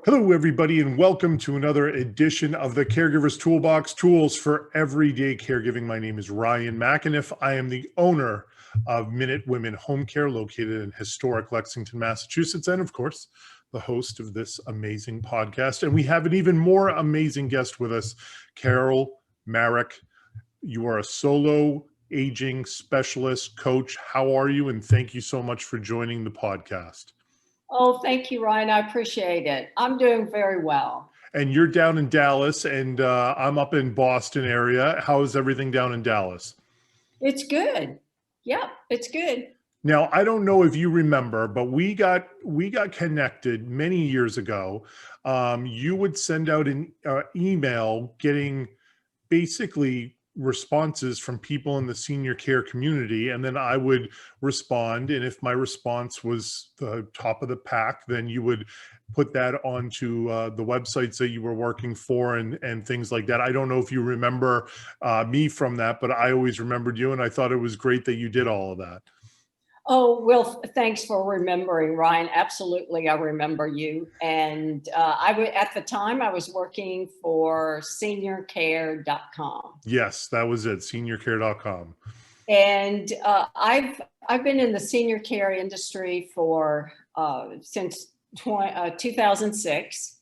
Hello, everybody, and welcome to another edition of the Caregiver's Toolbox, tools for everyday caregiving. My name is Ryan McAniff. I am the owner of Minute Women Home Care, located in historic Lexington, Massachusetts, and of course, the host of this amazing podcast. And we have an even more amazing guest with us, Carol Marak. You are a solo aging specialist coach. How are you? And thank you so much for joining the podcast. Oh, thank you, Ryan. I appreciate it. I'm doing very well. And you're down in Dallas, and I'm up in Boston area. How is everything down in Dallas? It's good. Yep, it's good. Now, I don't know if you remember, but we got connected many years ago. You would send out an email getting basically responses from people in the senior care community, and then I would respond, and if my response was the top of the pack, then you would put that onto the websites that you were working for and things like that. I don't know if you remember me from that, but I always remembered you, and I thought it was great that you did all of that. Oh, well, thanks for remembering, Ryan. Absolutely, I remember you. And at the time, I was working for seniorcare.com. Yes, that was it, seniorcare.com. And I've been in the senior care industry for since 2006.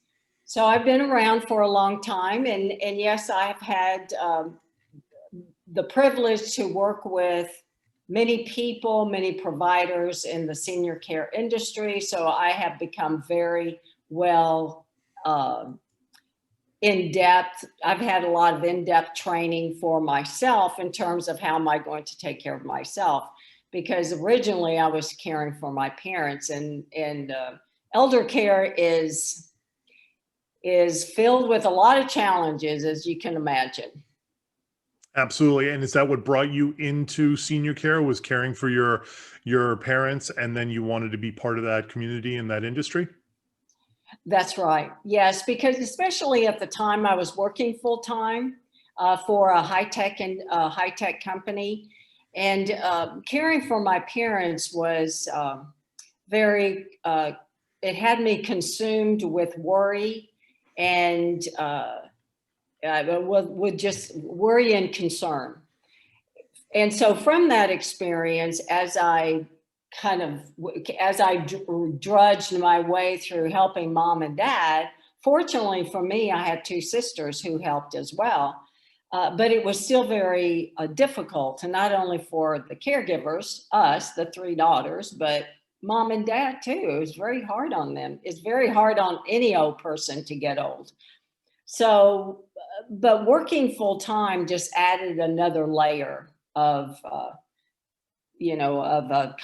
So I've been around for a long time. And yes, I've had the privilege to work with many people, many providers in the senior care industry. So I have become very well in-depth. I've had a lot of in-depth training for myself in terms of how am I going to take care of myself, because originally I was caring for my parents, and elder care is filled with a lot of challenges, as you can imagine. Absolutely. And is that what brought you into senior care, was caring for your parents, and then you wanted to be part of that community in that industry? That's right. Yes, because especially at the time I was working full time for a high-tech company, and caring for my parents was it had me consumed with worry and with just worry and concern. And so from that experience, as I drudged my way through helping mom and dad, fortunately for me, I had two sisters who helped as well. But it was still very difficult, and not only for the caregivers, us, the three daughters, but mom and dad too. It was very hard on them. It's very hard on any old person to get old. So, but working full time just added another layer of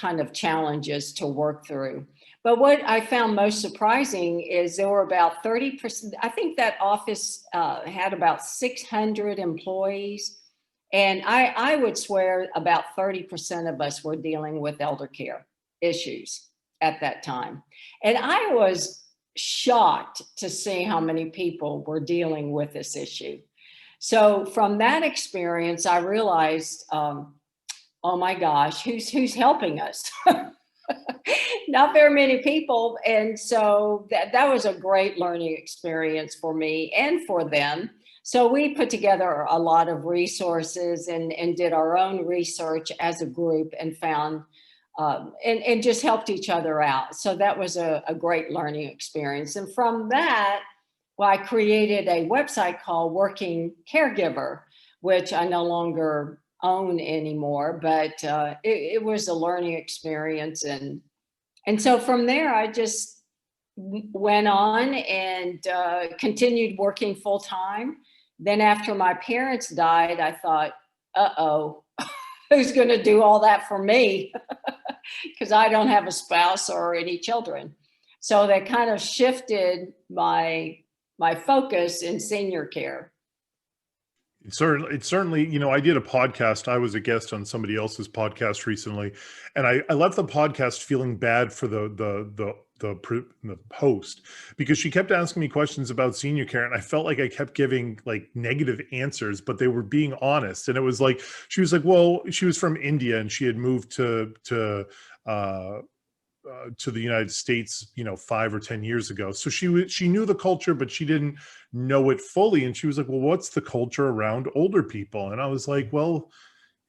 kind of challenges to work through. But what I found most surprising is there were about 30%, I think that office had about 600 employees. And I would swear about 30% of us were dealing with elder care issues at that time. And I was shocked to see how many people were dealing with this issue. So from that experience, I realized, oh my gosh, who's helping us? Not very many people. And so that was a great learning experience for me and for them. So we put together a lot of resources and did our own research as a group and found and just helped each other out. So that was a great learning experience. And from that, well, I created a website called Working Caregiver, which I no longer own anymore, but it was a learning experience. And so from there, I just went on and continued working full time. Then after my parents died, I thought, uh-oh, who's going to do all that for me? Because I don't have a spouse or any children. So that kind of shifted my focus in senior care. It's certainly, I did a podcast. I was a guest on somebody else's podcast recently, and I left the podcast feeling bad for the host, because she kept asking me questions about senior care, and I felt like I kept giving like negative answers, but they were being honest. And it was like, she was like, well, she was from India and she had moved to to the United States, 5 or 10 years ago. So she knew the culture, but she didn't know it fully. And she was like, "Well, what's the culture around older people?" And I was like, "Well,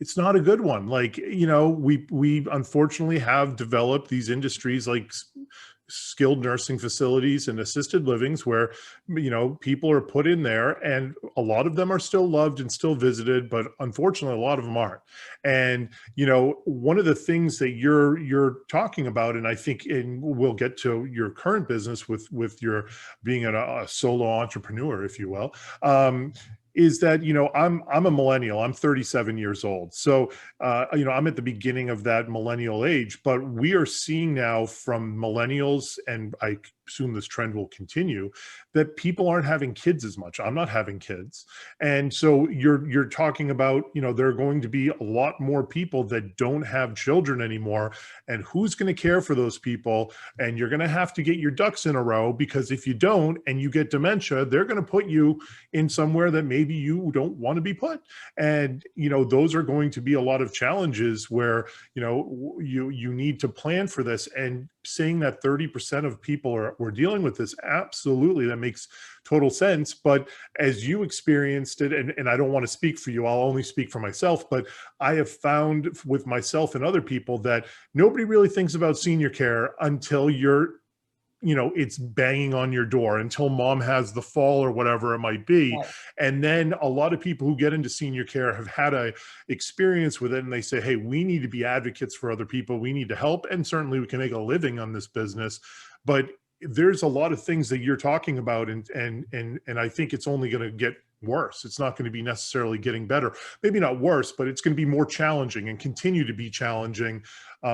it's not a good one. Like, we unfortunately have developed these industries like skilled nursing facilities and assisted livings where, people are put in there, and a lot of them are still loved and still visited, but unfortunately a lot of them aren't. And, one of the things that you're talking about, and I think, and we'll get to your current business with your being a solo entrepreneur, if you will, is that, I'm a millennial. I'm 37 years old. So I'm at the beginning of that millennial age, but we are seeing now from millennials, and I assume this trend will continue, that people aren't having kids as much. I'm not having kids. And so you're talking about, there are going to be a lot more people that don't have children anymore. And who's going to care for those people? And you're going to have to get your ducks in a row, because if you don't and you get dementia, they're going to put you in somewhere that maybe you don't want to be put. And, those are going to be a lot of challenges where, you need to plan for this. And saying that 30% of people were dealing with this, absolutely, that makes total sense. But as you experienced it, and I don't want to speak for you, I'll only speak for myself, but I have found with myself and other people that nobody really thinks about senior care until it's banging on your door, until mom has the fall or whatever it might be. Right. And then a lot of people who get into senior care have had a experience with it, and they say, "Hey, we need to be advocates for other people. We need to help. And certainly we can make a living on this business." But there's a lot of things that you're talking about. And I think it's only going to get worse. It's not going to be necessarily getting better. Maybe not worse, but it's going to be more challenging and continue to be challenging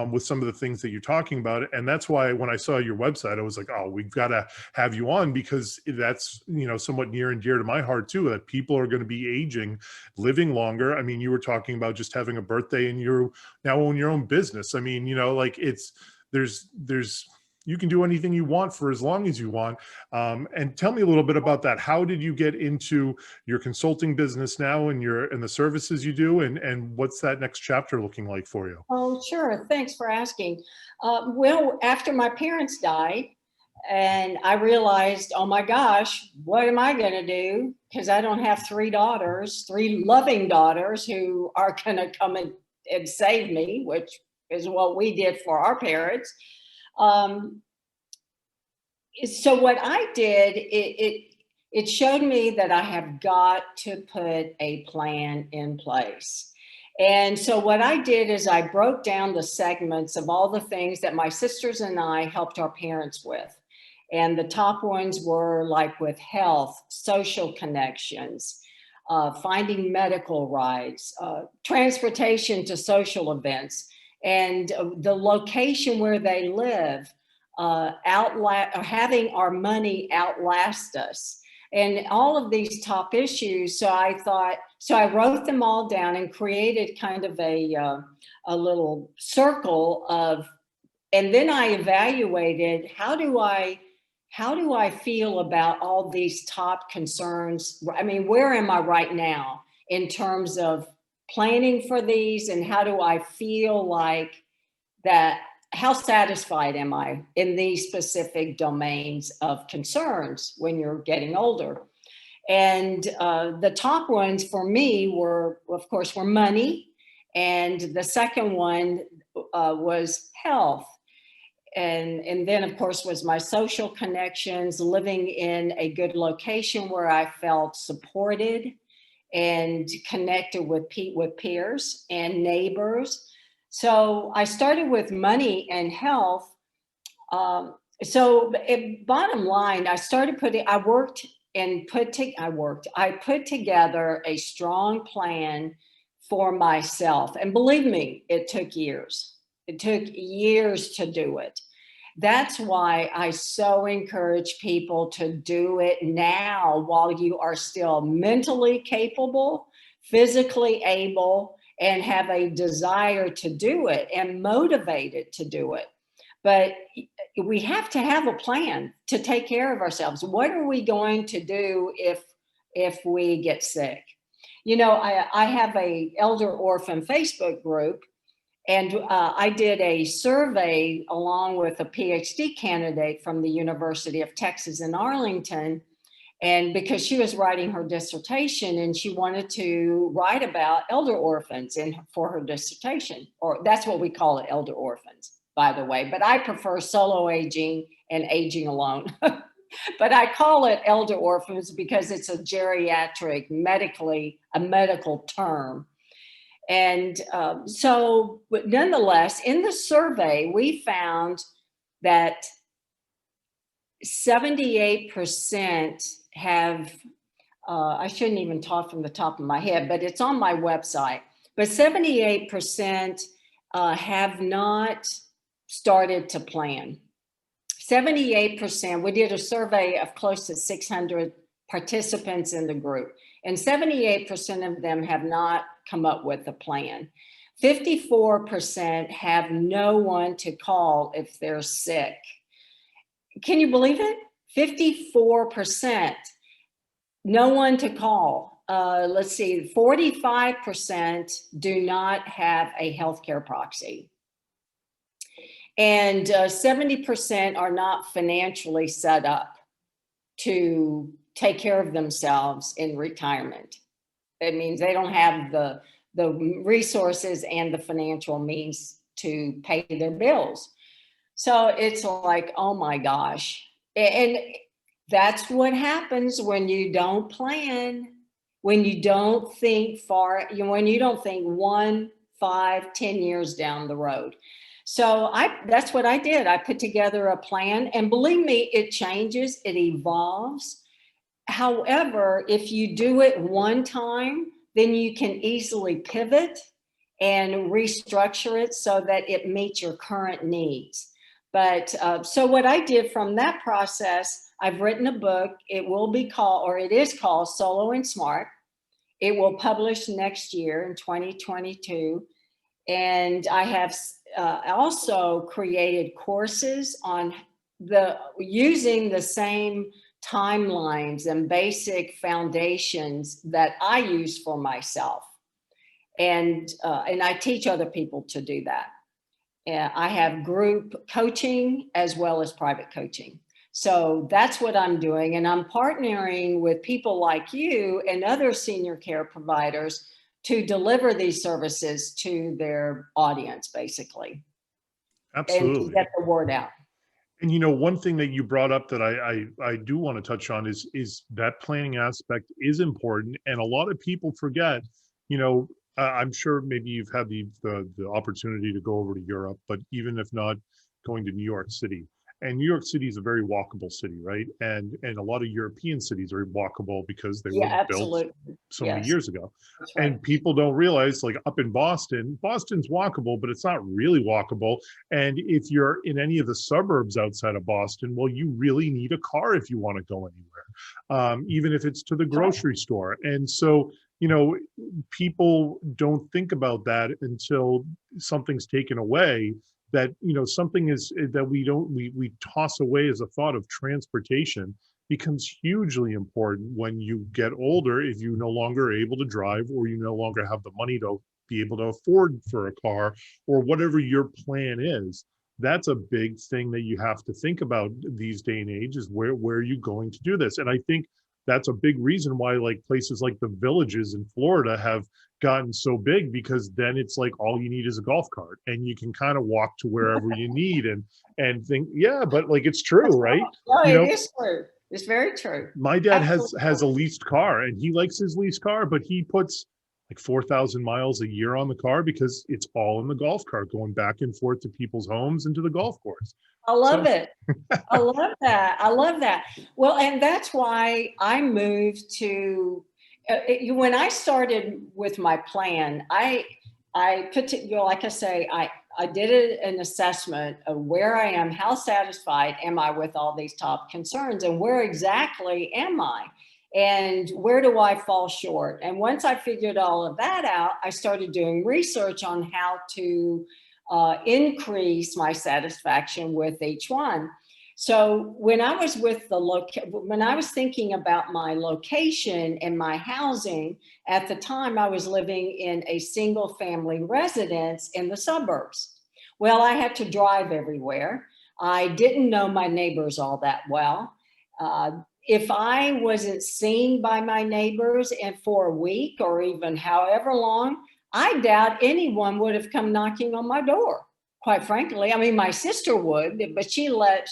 with some of the things that you're talking about. And that's why when I saw your website, I was like, "Oh, we've got to have you on," because that's, somewhat near and dear to my heart too, that people are going to be aging, living longer. I mean, you were talking about just having a birthday and you now own your own business. I mean, like there's you can do anything you want for as long as you want. And tell me a little bit about that. How did you get into your consulting business now, and the services you do, and what's that next chapter looking like for you? Oh, sure. Thanks for asking. Well, after my parents died, and I realized, oh my gosh, what am I going to do? Because I don't have three loving daughters who are going to come and save me, which is what we did for our parents. So what I did, it showed me that I have got to put a plan in place. And so what I did is I broke down the segments of all the things that my sisters and I helped our parents with. And the top ones were like with health, social connections, finding medical rides, transportation to social events, and the location where they live, having our money outlast us, and all of these top issues. So I wrote them all down and created kind of a little circle of, and then I evaluated how do I feel about all these top concerns? I mean, where am I right now in terms of planning for these, and how do I feel like that? How satisfied am I in these specific domains of concerns when you're getting older? And the top ones for me were, of course, were money. And the second one was health. And then, of course, was my social connections, living in a good location where I felt supported and connected with peers and neighbors. So I started with money and health. Bottom line, I put together a strong plan for myself. And believe me, it took years. It took years to do it. That's why I so encourage people to do it now while you are still mentally capable, physically able, and have a desire to do it and motivated to do it. But we have to have a plan to take care of ourselves. What are we going to do if we get sick? I have a elder orphan Facebook group, And I did a survey along with a PhD candidate from the University of Texas in Arlington. And because she was writing her dissertation and she wanted to write about elder orphans for her dissertation, or that's what we call it, elder orphans, by the way. But I prefer solo aging and aging alone. But I call it elder orphans because it's a geriatric, a medical term. And but nonetheless, in the survey, we found that 78% have, I shouldn't even talk from the top of my head, but it's on my website, but 78% have not started to plan. 78%, we did a survey of close to 600 participants in the group, and 78% of them have not come up with a plan. 54% have no one to call if they're sick. Can you believe it? 54%, no one to call. Let's see, 45% do not have a healthcare proxy. And 70% are not financially set up to take care of themselves in retirement. It means they don't have the resources and the financial means to pay their bills. So it's like, oh my gosh. And that's what happens when you don't plan, when you don't think far, when you don't think 1, 5, 10 years down the road. So that's what I did. I put together a plan, and believe me, it changes, it evolves. However, if you do it one time, then you can easily pivot and restructure it so that it meets your current needs. But so what I did from that process, I've written a book. It will be called, or it is called, Solo and Smart. It will publish next year in 2022. And I have also created courses on using the same timelines and basic foundations that I use for myself. And I teach other people to do that. I have group coaching as well as private coaching. So that's what I'm doing. And I'm partnering with people like you and other senior care providers to deliver these services to their audience, basically. Absolutely. And to get the word out. And one thing that you brought up that I do want to touch on is that planning aspect is important, and a lot of people forget. I'm sure maybe you've had the opportunity to go over to Europe, but even if not, going to New York City. And New York City is a very walkable city, right? And a lot of European cities are walkable because they were built so many years ago. Right. And people don't realize, like up in Boston's walkable, but it's not really walkable. And if you're in any of the suburbs outside of Boston, well, you really need a car if you want to go anywhere, even if it's to the grocery store. And so, people don't think about that until something's taken away. That something is that we toss away as a thought of transportation becomes hugely important when you get older. If you no longer are able to drive, or you no longer have the money to be able to afford for a car, or whatever your plan is, that's a big thing that you have to think about these day and age, is where are you going to do this? And I think that's a big reason why like places like the Villages in Florida have gotten so big, because then it's like all you need is a golf cart and you can kind of walk to wherever you need and think, yeah, but like it's true, right? No, it is true. It's very true. My dad has a leased car, and he likes his leased car, but he puts like 4,000 miles a year on the car because it's all in the golf cart going back and forth to people's homes and to the golf course. I love it. I love that. I love that. Well, and that's why I moved to, when I started with my plan, I put, like I say, I did an assessment of where I am, how satisfied am I with all these top concerns, and where exactly am I? And where do I fall short? And once I figured all of that out, I started doing research on how to increase my satisfaction with each one. So when I was when I was thinking about my location and my housing, at the time I was living in a single family residence in the suburbs. Well, I had to drive everywhere. I didn't know my neighbors all that well. If I wasn't seen by my neighbors and for a week or even however long, I doubt anyone would have come knocking on my door, quite frankly. I mean, my sister would, but she lived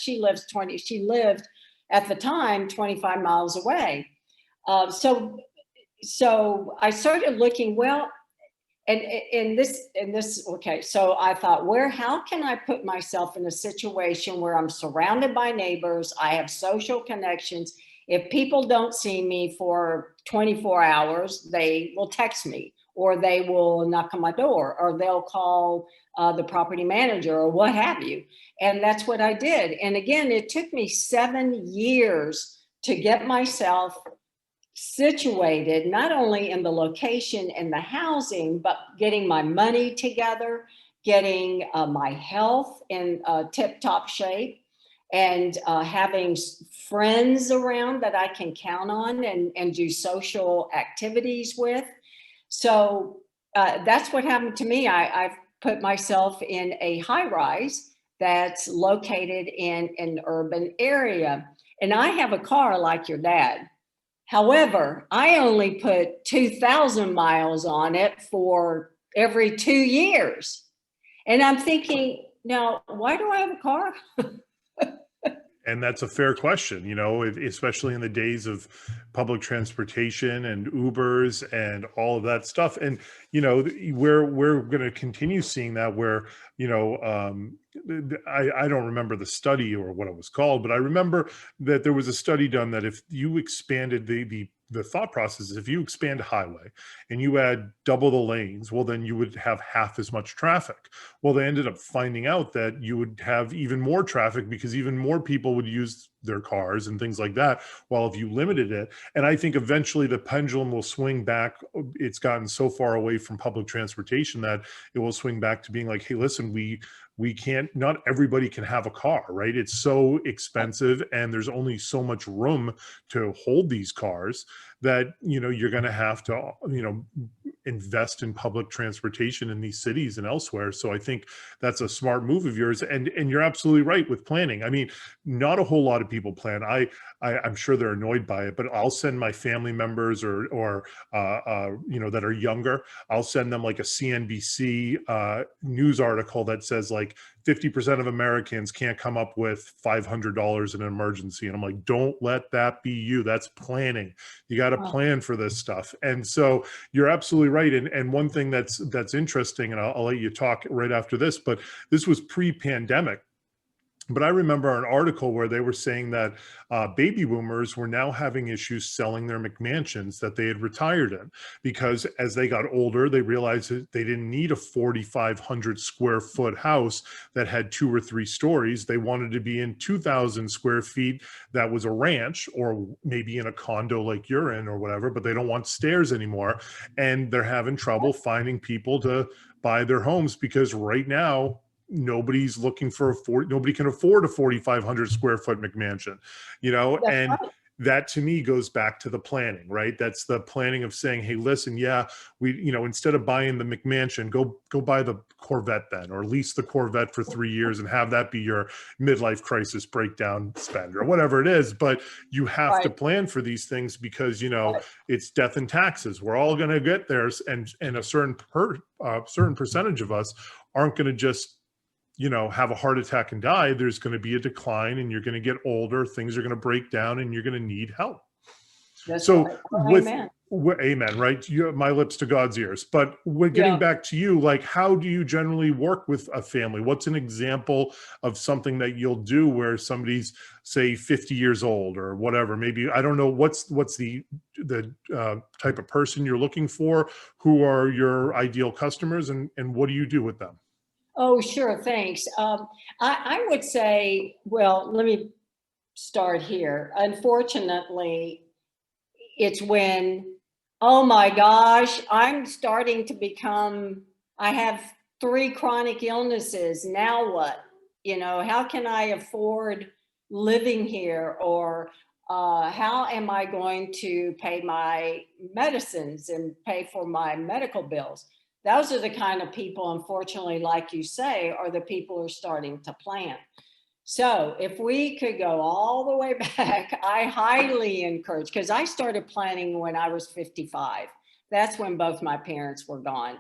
at the time 25 miles away. So I started looking, well, and okay, so I thought, how can I put myself in a situation where I'm surrounded by neighbors, I have social connections. If people don't see me for 24 hours, they will text me, or they will knock on my door, or they'll call the property manager, or what have you. And that's what I did. And again, it took me 7 years to get myself situated, not only in the location and the housing, but getting my money together, getting my health in tip-top shape, and having friends around that I can count on and do social activities with. So that's what happened to me. I've put myself in a high rise that's located in an urban area. And I have a car like your dad. However, I only put 2,000 miles on it for every 2 years. And I'm thinking, now, why do I have a car? And that's a fair question, especially in the days of public transportation and Ubers and all of that stuff. And, we're going to continue seeing that where, I don't remember the study or what it was called, but I remember that there was a study done that if you expanded the thought process is if you expand a highway and you add double the lanes, well, then you would have half as much traffic. Well, they ended up finding out that you would have even more traffic because even more people would use their cars and things like that. While if you limited it, and I think eventually the pendulum will swing back. It's gotten so far away from public transportation that it will swing back to being like, hey, listen, we can't, not everybody can have a car, right? It's so expensive and there's only so much room to hold these cars that, you're going to have to, invest in public transportation in these cities and elsewhere. So I think that's a smart move of yours. And you're absolutely right with planning. I mean, not a whole lot of people plan. I'm sure they're annoyed by it, but I'll send my family members or that are younger. I'll send them like a CNBC news article that says like 50% of Americans can't come up with $500 in an emergency. And I'm like, don't let that be you. That's planning. You got to plan for this stuff. And so you're absolutely right. And one thing that's interesting, and I'll let you talk right after this, but this was pre-pandemic. But I remember an article where they were saying that baby boomers were now having issues selling their McMansions that they had retired in, because as they got older, they realized that they didn't need a 4,500 square foot house that had 2 or 3 stories. They wanted to be in 2,000 square feet that was a ranch, or maybe in a condo like you're in or whatever, but they don't want stairs anymore. And they're having trouble finding people to buy their homes because right now, nobody's looking for nobody can afford a 4,500 square foot McMansion, That's and right. that to me goes back to the planning, right? That's the planning of saying, hey, listen, yeah, instead of buying the McMansion, go buy the Corvette then, or lease the Corvette for 3 years and have that be your midlife crisis breakdown spend or whatever it is. But you have to Right. plan for these things because, Right. it's death and taxes. We're all going to get there. And a certain percentage of us aren't going to just have a heart attack and die. There's going to be a decline and you're going to get older. Things are going to break down and you're going to need help. That's So right. Oh, amen. amen, right? You have my lips to God's ears. But we're getting Yeah. back to you, like, how do you generally work with a family? What's an example of something that you'll do where somebody's, say, 50 years old or whatever? Maybe, I don't know, what's the type of person you're looking for? Who are your ideal customers, and what do you do with them? Oh, sure. Thanks. I would say, well, let me start here. Unfortunately, it's when, oh my gosh, I'm starting to become, I have 3 chronic illnesses. Now what? How can I afford living here, or how am I going to pay my medicines and pay for my medical bills? Those are the kind of people, unfortunately, like you say, are the people who are starting to plan. So if we could go all the way back, I highly encourage, because I started planning when I was 55. That's when both my parents were gone.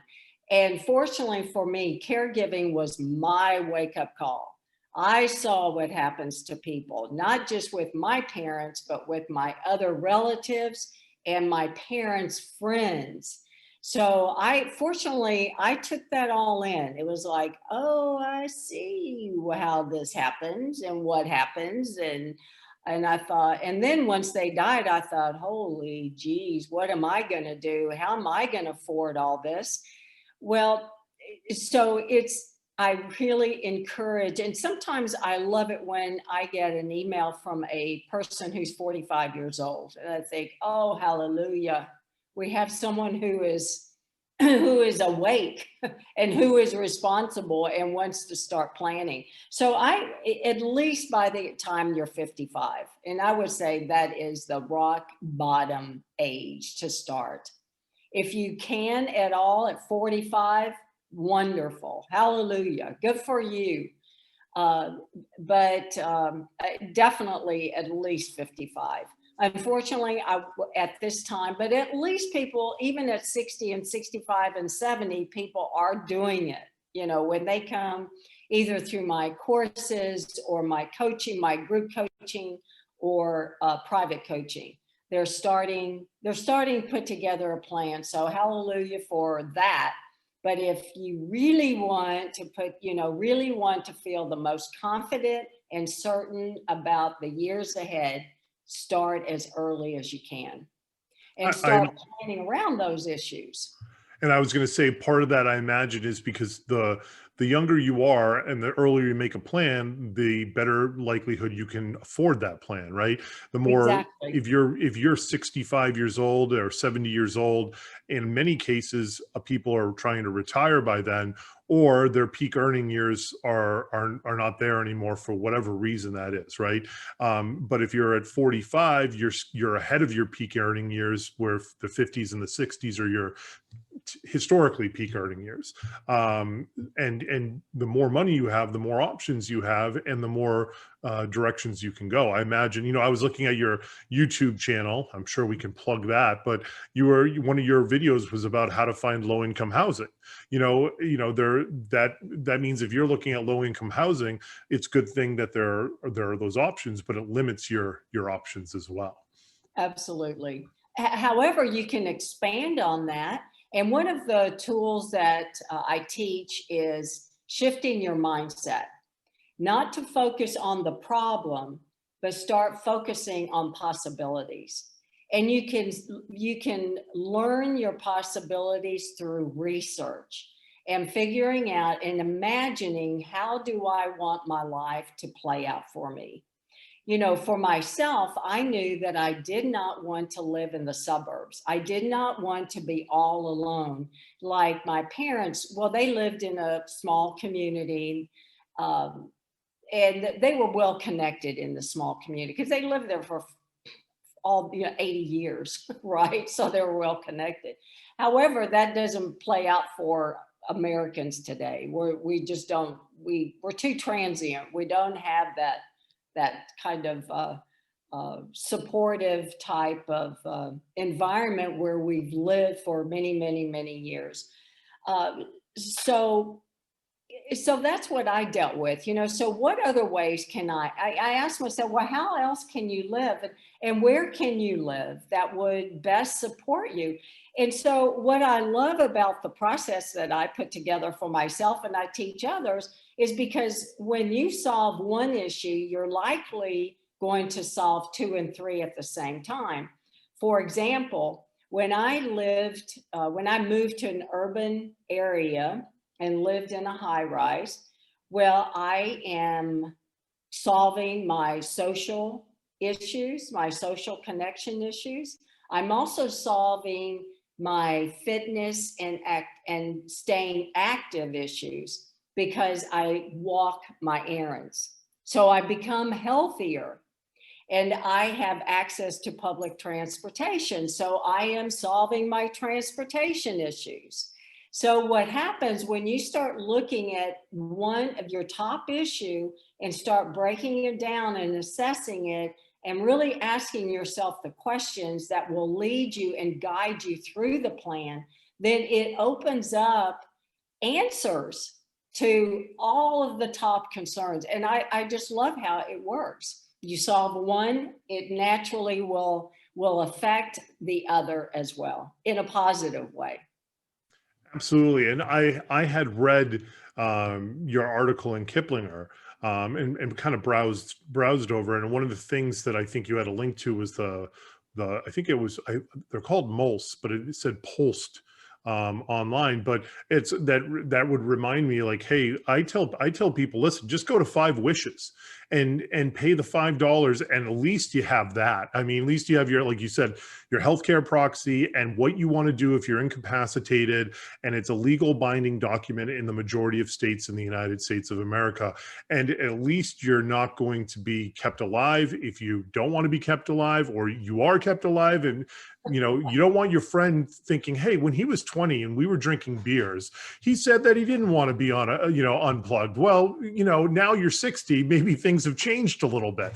And fortunately for me, caregiving was my wake up call. I saw what happens to people, not just with my parents, but with my other relatives and my parents' friends. So fortunately, I took that all in. It was like, oh, I see how this happens and what happens. And I thought, and then once they died, I thought, holy geez, what am I going to do? How am I going to afford all this? Well, so I really encourage, and sometimes I love it when I get an email from a person who's 45 years old. And I think, oh, hallelujah. We have someone who is who is awake and who is responsible and wants to start planning. So at least by the time you're 55, and I would say that is the rock bottom age to start. If you can at all at 45, wonderful. Hallelujah. Good for you. Uh, but definitely at least 55. Unfortunately, at this time, but at least people, even at 60 and 65 and 70, people are doing it. You know, when they come either through my courses or my coaching, my group coaching, or private coaching, they're starting to put together a plan. So hallelujah for that. But if you really want to really want to feel the most confident and certain about the years ahead, start as early as you can and I start planning around those issues. And I was going to say part of that I imagine is because the younger you are and the earlier you make a plan, the better likelihood you can afford that plan, right? The more Exactly. if you're 65 years old or 70 years old, in many cases, people are trying to retire by then, or their peak earning years are not there anymore for whatever reason that is, right? But if you're at 45, you're ahead of your peak earning years, where the 50s and the 60s are your historically peak earning years. And the more money you have, the more options you have, and the more directions you can go. I imagine, I was looking at your YouTube channel. I'm sure we can plug that, but one of your videos was about how to find low income housing. That means if you're looking at low income housing, it's a good thing that there are those options, but it limits your options as well. Absolutely. However, you can expand on that. And one of the tools that I teach is shifting your mindset, not to focus on the problem, but start focusing on possibilities. And you can learn your possibilities through research and figuring out and imagining, how do I want my life to play out for me? For myself, I knew that I did not want to live in the suburbs. I did not want to be all alone. Like my parents, well, they lived in a small community, um, and they were well connected in the small community because they lived there for all 80 years, right? So they were well connected. However, that doesn't play out for Americans today. We just don't. We're too transient. We don't have that kind of supportive type of environment where we've lived for many, many, many years. Uh, so so that's what I dealt with. So what other ways can I asked myself, well, how else can you live, and where can you live that would best support you? And so what I love about the process that I put together for myself and I teach others is because when you solve one issue, you're likely going to solve two and three at the same time. For example, when I moved to an urban area and lived in a high rise, well, I am solving my social issues, my social connection issues. I'm also solving my fitness and staying active issues because I walk my errands. So I become healthier and I have access to public transportation. So I am solving my transportation issues. So what happens when you start looking at one of your top issue and start breaking it down and assessing it and really asking yourself the questions that will lead you and guide you through the plan, then it opens up answers to all of the top concerns. And I just love how it works. You solve one, it naturally will affect the other as well in a positive way. Absolutely. And I had read your article in Kiplinger, and kind of browsed over it. And one of the things that I think you had a link to was I think it was, they're called MOLS, but it said Pulsed online. But it's that would remind me, like, hey, I tell people, listen, just go to 5 wishes and pay the $5, and at least you have that. I mean, at least you have your, like you said, your healthcare proxy and what you want to do if you're incapacitated, and it's a legal binding document in the majority of states in the United States of America. And at least you're not going to be kept alive if you don't want to be kept alive, or you are kept alive. And you don't want your friend thinking, hey, when he was 20 and we were drinking beers, he said that he didn't want to be on unplugged. Well, now you're 60, maybe things have changed a little bit.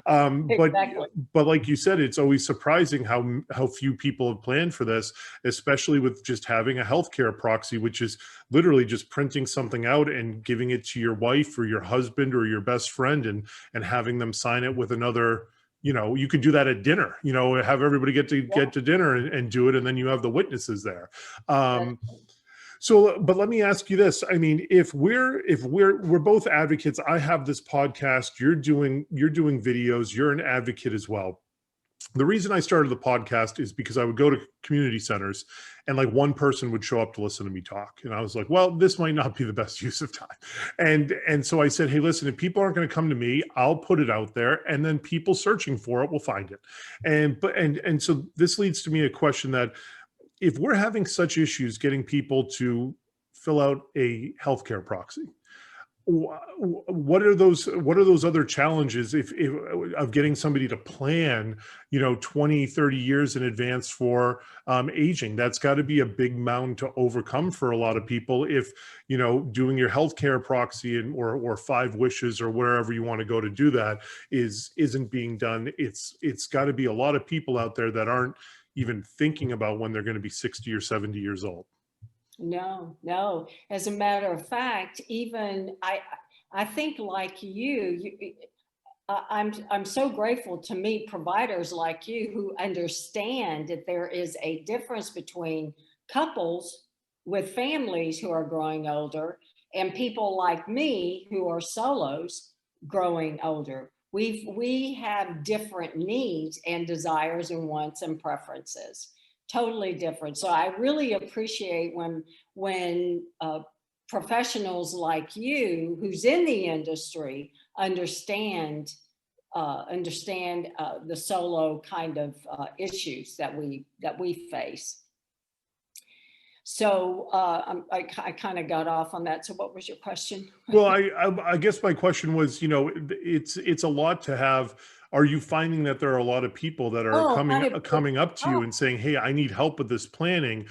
Exactly. But like you said, it's always surprising how few people have planned for this, especially with just having a healthcare proxy, which is literally just printing something out and giving it to your wife or your husband or your best friend, and having them sign it with another. You could do that at dinner, have everybody get to dinner and do it. And then you have the witnesses there. So, but let me ask you this. I mean, if we're both advocates, I have this podcast, you're doing videos, you're an advocate as well. The reason I started the podcast is because I would go to community centers and like one person would show up to listen to me talk. And I was like, well, this might not be the best use of time. And so I said, hey, listen, if people aren't going to come to me, I'll put it out there, and then people searching for it will find it. And so this leads to me a question that, if we're having such issues getting people to fill out a healthcare proxy, what are those other challenges if of getting somebody to plan 20, 30 years in advance for aging? That's got to be a big mountain to overcome for a lot of people. If doing your healthcare proxy or 5 wishes or wherever you want to go to do that isn't being done, it's got to be a lot of people out there that aren't even thinking about when they're going to be 60 or 70 years old. No. As a matter of fact, even I think like I'm so grateful to meet providers like you who understand that there is a difference between couples with families who are growing older and people like me who are solos growing older. We have different needs and desires and wants and preferences, totally different. So I really appreciate when professionals like you, who's in the industry, understand the solo kind of issues that we face. So I kind of got off on that. So what was your question? Well, I guess my question was, it's a lot to have. Are you finding that there are a lot of people that are coming up to you and saying, hey, I need help with this planning?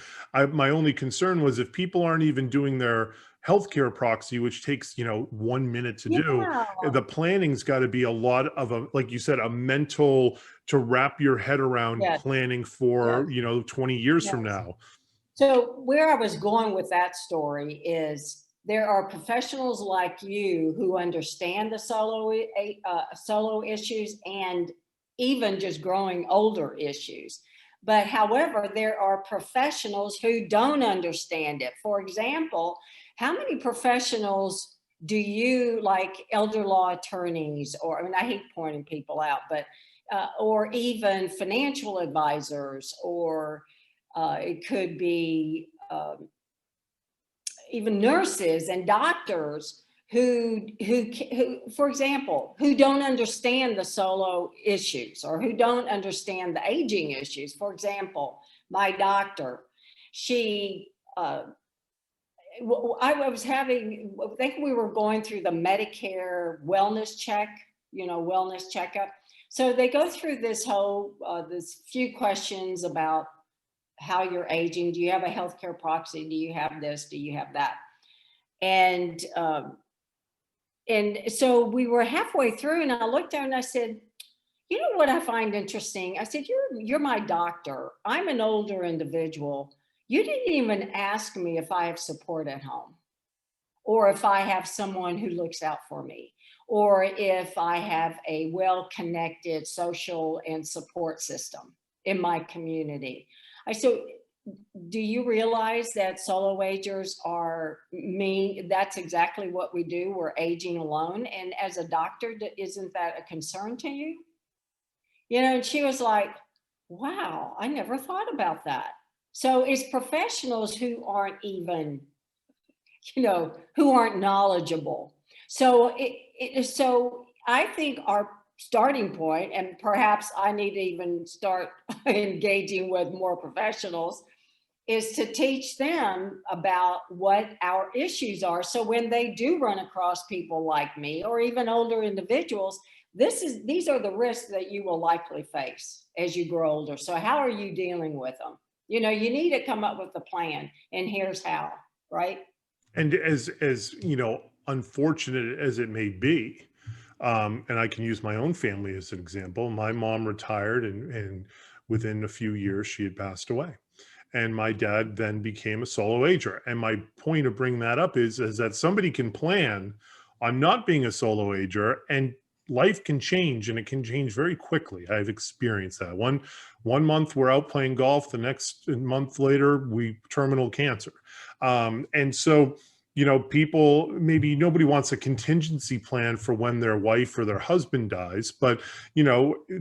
My only concern was, if people aren't even doing their healthcare proxy, which takes 1 minute to do, the planning's got to be a lot of like you said, a mental, to wrap your head around planning for 20 years from now. So where I was going with that story is, there are professionals like you who understand the solo issues and even just growing older issues. But however, there are professionals who don't understand it. For example, how many professionals do you, like elder law attorneys, or, I mean, I hate pointing people out, but or even financial advisors, or it could be even nurses and doctors who, for example, who don't understand the solo issues, or who don't understand the aging issues. For example, my doctor, she I was having, I think we were going through the Medicare wellness check, wellness checkup. So they go through this whole, this few questions about how you're aging. Do you have a healthcare proxy? Do you have this? Do you have that? And so we were halfway through, and I looked down and I said, you know what I find interesting? I said, you're my doctor. I'm an older individual. You didn't even ask me if I have support at home, or if I have someone who looks out for me, or if I have a well-connected social and support system in my community. I said, do you realize that solo agers are that's exactly what we do. We're aging alone. And as a doctor, isn't that a concern to you? And she was like, wow, I never thought about that. So it's professionals who aren't even, who aren't knowledgeable. So so I think our starting point, and perhaps I need to even start engaging with more professionals, is to teach them about what our issues are. So when they do run across people like me, or even older individuals, these are the risks that you will likely face as you grow older. So how are you dealing with them? You need to come up with a plan, and here's how, right? And as unfortunate as it may be, and I can use my own family as an example. My mom retired, and within a few years she had passed away. And my dad then became a solo ager. And my point of bringing that up is that somebody can plan on not being a solo ager, and life can change, and it can change very quickly. I've experienced that. One month we're out playing golf, the next month later we terminal cancer. And so, people, maybe nobody wants a contingency plan for when their wife or their husband dies, but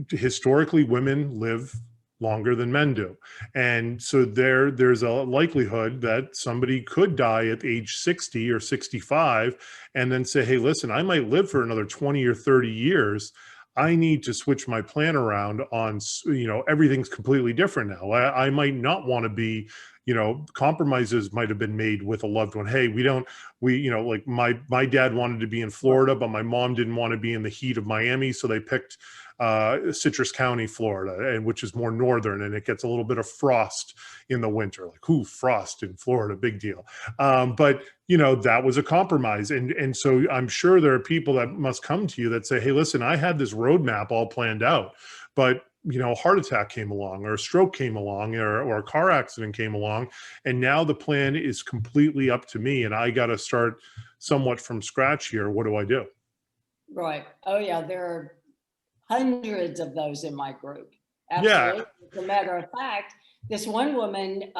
historically women live longer than men do. And so there's a likelihood that somebody could die at age 60 or 65 and then say, hey, listen, I might live for another 20 or 30 years. I need to switch my plan around on, everything's completely different now. I might not want to be, compromises might have been made with a loved one. Hey, like my dad wanted to be in Florida, but my mom didn't want to be in the heat of Miami. So they picked Citrus County, Florida, and which is more northern, and it gets a little bit of frost in the winter. Like, frost in Florida, big deal. But that was a compromise, and so I'm sure there are people that must come to you that say, hey, listen, I had this roadmap all planned out, but a heart attack came along, or a stroke came along, or a car accident came along, and now the plan is completely up to me, and I got to start somewhat from scratch here. What do I do? Right. Oh yeah, there are hundreds of those in my group. Yeah. Absolutely. As a matter of fact, this one woman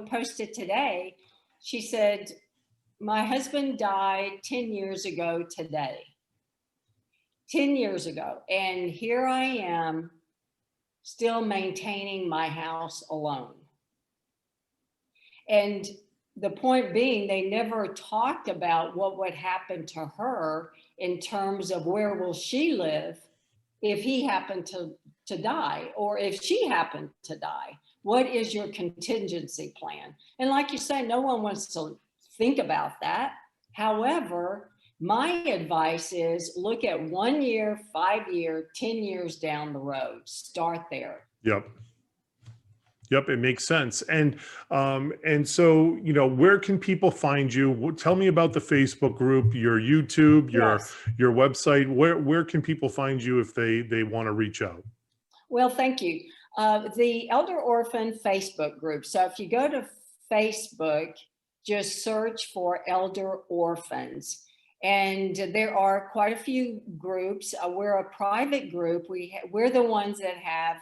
posted today. She said, my husband died 10 years ago today. 10 years ago. And here I am still maintaining my house alone. And the point being, they never talked about what would happen to her in terms of where will she live if he happened to die, or if she happened to die. What is your contingency plan? And like you say, no one wants to think about that. However, my advice is look at 1 year, 5 year, 10 years down the road. Start there. Yep. Yep, it makes sense. And so, where can people find you? Tell me about the Facebook group, your YouTube, Yes. your website. Where can people find you if they want to reach out? Well, thank you. The Elder Orphan Facebook group. So if you go to Facebook, just search for Elder Orphans. And there are quite a few groups. We're a private group. We're the ones that have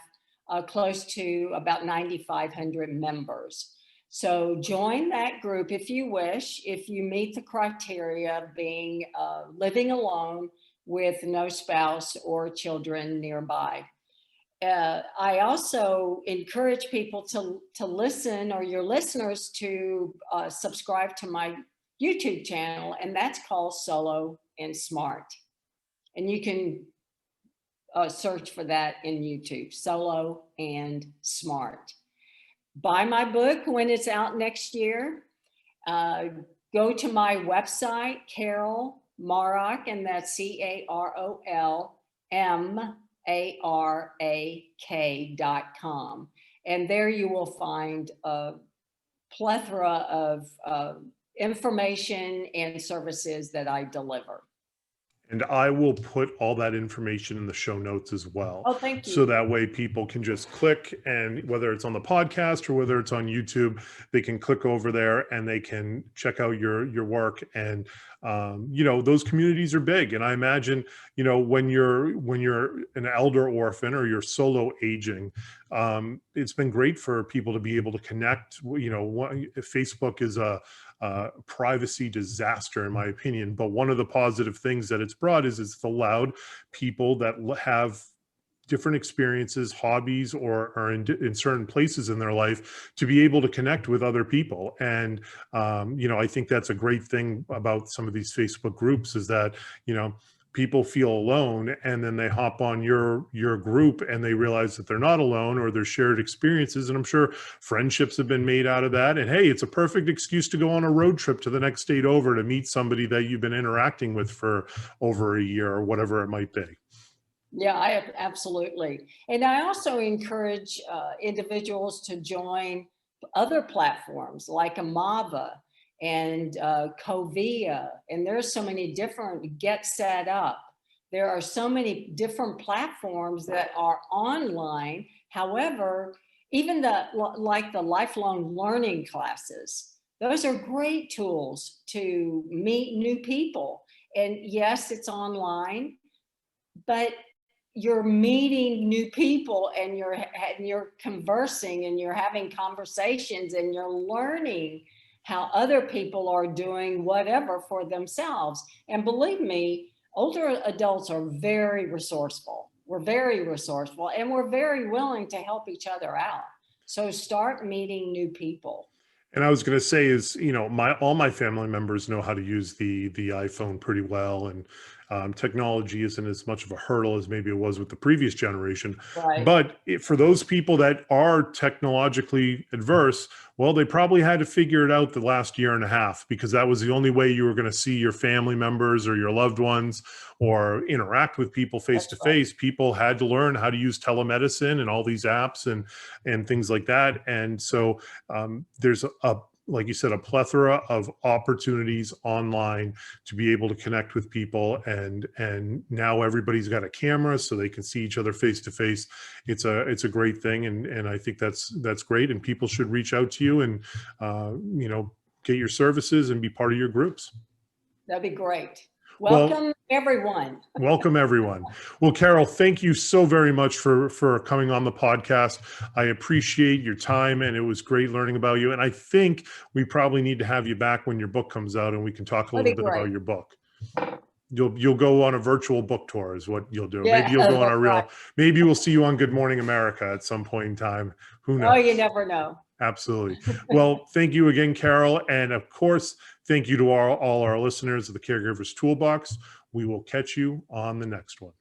close to about 9,500 members. So join that group if you wish, if you meet the criteria of being living alone with no spouse or children nearby. I also encourage people to listen, or your listeners to subscribe to my YouTube channel, and that's called Solo and Smart. And you can search for that in YouTube, Solo and Smart. Buy my book when it's out next year. go to my website, Carol Marak, and that's CarolMarak.com. And there you will find a plethora of information and services that I deliver. And I will put all that information in the show notes as well. Oh, thank you. So that way people can just click, and whether it's on the podcast or whether it's on YouTube, they can click over there and they can check out your work. And you know, those communities are big. And I imagine, you know, when you're an elder orphan or you're solo aging, it's been great for people to be able to connect. You know, Facebook is a privacy disaster, in my opinion. But one of the positive things that it's brought is it's allowed people that have different experiences, hobbies, or are in certain places in their life to be able to connect with other people. And, you know, I think that's a great thing about some of these Facebook groups is that, you know, people feel alone, and then they hop on your group and they realize that they're not alone, or there's shared experiences. And I'm sure friendships have been made out of that. And hey, it's a perfect excuse to go on a road trip to the next state over to meet somebody that you've been interacting with for over a year or whatever it might be. Yeah, absolutely. And I also encourage individuals to join other platforms like Amava and Covia. And there's so many different Get Set Up. There are so many different platforms that are online. However, even like the lifelong learning classes, those are great tools to meet new people. And yes, it's online, but you're meeting new people, and you're conversing, and you're having conversations, and you're learning how other people are doing whatever for themselves. And believe me, older adults are very resourceful. We're very resourceful, and we're very willing to help each other out. So start meeting new people. And I was going to say is, you know, all my family members know how to use the iPhone pretty well, and technology isn't as much of a hurdle as maybe it was with the previous generation. Right. But for those people that are technologically adverse, well, they probably had to figure it out the last year and a half, because that was the only way you were going to see your family members or your loved ones or interact with people face to face. People had to learn how to use telemedicine and all these apps and things like that. And so there's like you said, a plethora of opportunities online to be able to connect with people. And now everybody's got a camera so they can see each other face to face. It's a great thing. And I think that's great. And people should reach out to you and, you know, get your services and be part of your groups. That'd be great. Welcome, everyone. Welcome, everyone. Well, Carol, thank you so very much for coming on the podcast. I appreciate your time, and it was great learning about you. And I think we probably need to have you back when your book comes out, and we can talk a little bit about your book. You'll go on a virtual book tour is what you'll do. Yeah, maybe you'll go on a real, right. Maybe we'll see you on Good Morning America at some point in time. Who knows? Oh, you never know. Absolutely. Well, thank you again, Carol. And of course, thank you to all our listeners of the Caregivers Toolbox. We will catch you on the next one.